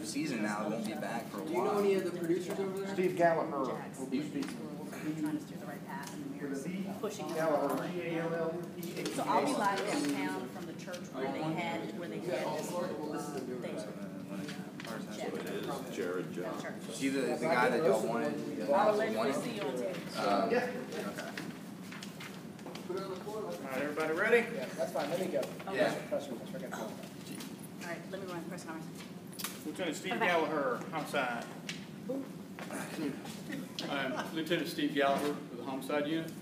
season now. It won't be back for a while. Do you know any of the producers over there? Steve Gallagher will be speaking. Trying to steer the right path and the mirror's pushing us. Gallagher, G-A-L-L-E-H. So I'll be live downtown from the church where they had this. Jared Jones. See the guy that y'all wanted? I'll allegedly see you on tape. Yeah. Okay. All right, everybody ready? Yeah, that's fine, let me go. Yeah. Press release, we're gonna go. All right, let me run the press conference. Lieutenant Steve Gallagher, homicide. I'm Lieutenant Steve Gallagher with the Homicide Unit.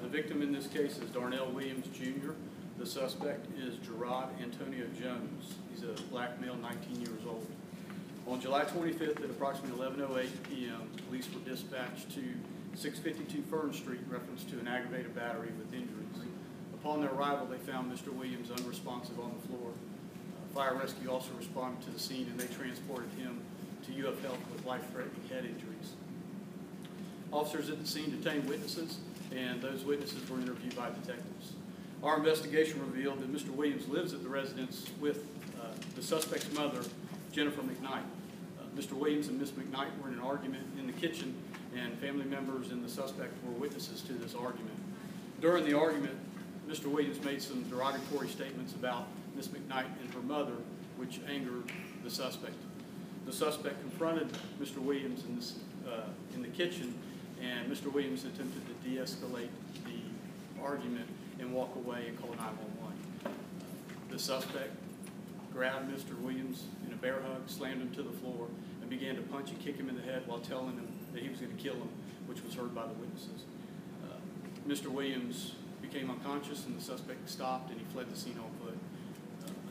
The victim in this case is Darnell Williams, Jr. The suspect is Gerard Antonio Jones. He's a black male, 19 years old. On July 25th at approximately 11:08 p.m., police were dispatched to 652 Fern Street in reference to an aggravated battery with injuries. Upon their arrival, they found Mr. Williams unresponsive on the floor. Fire rescue also responded to the scene and they transported him to UF Health with life-threatening head injuries. Officers at the scene detained witnesses, and those witnesses were interviewed by detectives. Our investigation revealed that Mr. Williams lives at the residence with the suspect's mother, Jennifer McKnight. Mr. Williams and Ms. McKnight were in an argument in the kitchen, and family members and the suspect were witnesses to this argument. During the argument, Mr. Williams made some derogatory statements about Ms. McKnight and her mother, which angered the suspect. The suspect confronted Mr. Williams in the kitchen, and Mr. Williams attempted to de-escalate the argument and walk away and call 911. The suspect grabbed Mr. Williams in a bear hug, slammed him to the floor, and began to punch and kick him in the head while telling him that he was going to kill him, which was heard by the witnesses. Mr. Williams became unconscious, and the suspect stopped, and he fled the scene on foot.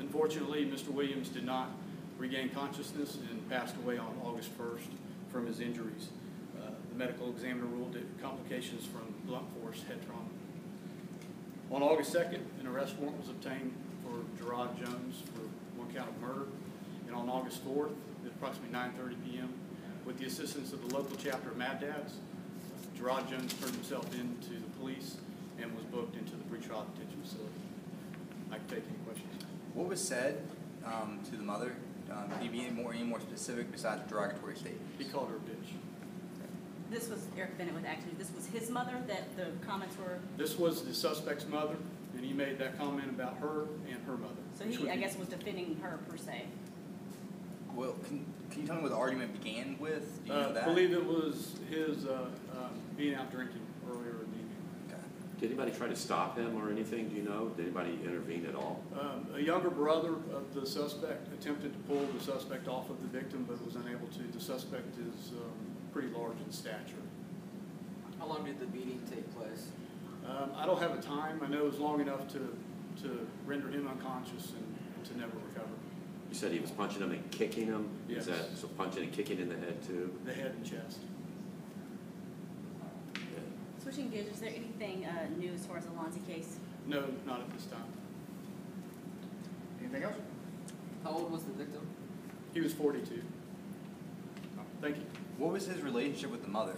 Unfortunately, Mr. Williams did not regain consciousness and passed away on August 1st from his injuries. The medical examiner ruled it complications from blunt force head trauma. On August 2nd, an arrest warrant was obtained for Gerard Jones for one count of murder. And on August 4th, at approximately 9:30 p.m., with the assistance of the local chapter of Mad Dads, Gerard Jones turned himself in to the police and was booked into the pretrial detention facility. I can take any questions. What was said to the mother? Can you be any more specific besides the derogatory statement? He called her a bitch. This was Eric Bennett with actually, this was his mother that the comments were, This was the suspect's mother, and he made that comment about her and her mother. so he, I guess, was defending her per se. Well, can you tell me what the argument began with? Do you know that? I believe it was his being out drinking earlier in the evening. Okay. Did anybody try to stop him or anything? Do you know? Did anybody intervene at all? A younger brother of the suspect attempted to pull the suspect off of the victim, but was unable to. The suspect is pretty large in stature. How long did the beating take place? I don't have a time. I know it was long enough to render him unconscious and to never recover. You said he was punching him and kicking him? Yes. Is that, so punching and kicking in the head too? The head and chest. Yeah. Switching gears, is there anything new as far as the Lonzie case? No, not at this time. Anything else? How old was the victim? He was 42. Thank you. What was his relationship with the mother?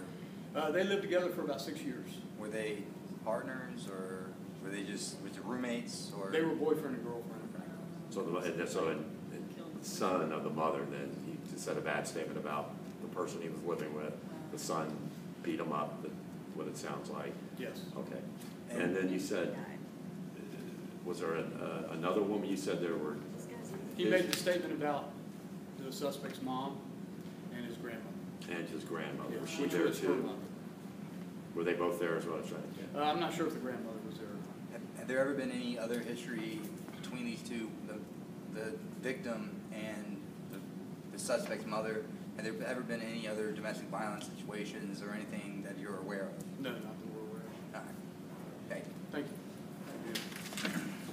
They lived together for about 6 years. Were they partners, or were they just roommates, or? They were boyfriend and girlfriend. So the son of the mother, then he just said a bad statement about the person he was living with. The son beat him up, what it sounds like. Yes. Okay. And then you said, was there another woman? You said there were... He made the statement about the suspect's mom and his grandmother. And his grandmother. Yeah, Was she which there was her too? mother. Were they both there as well? I'm not sure if the grandmother was there. Have there ever been any other history between these two, the victim and the suspect's mother? Have there ever been any other domestic violence situations or anything that you're aware of? No, not that we're aware of. All right. Thank you. Thank you.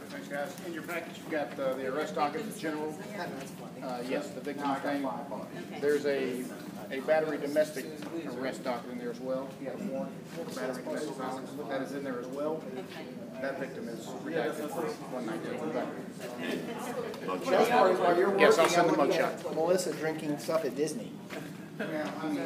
Thanks, guys. In your package, you've got the arrest docket, the general. Yes, the victim thing. There's a battery domestic arrest docket in there as well. You have a warrant for battery domestic violence. That is in there as well. That victim is redacted for 119 battery. While you're working, Yes, I'll send I'm the looking mugshot. at Melissa drinking stuff at Disney.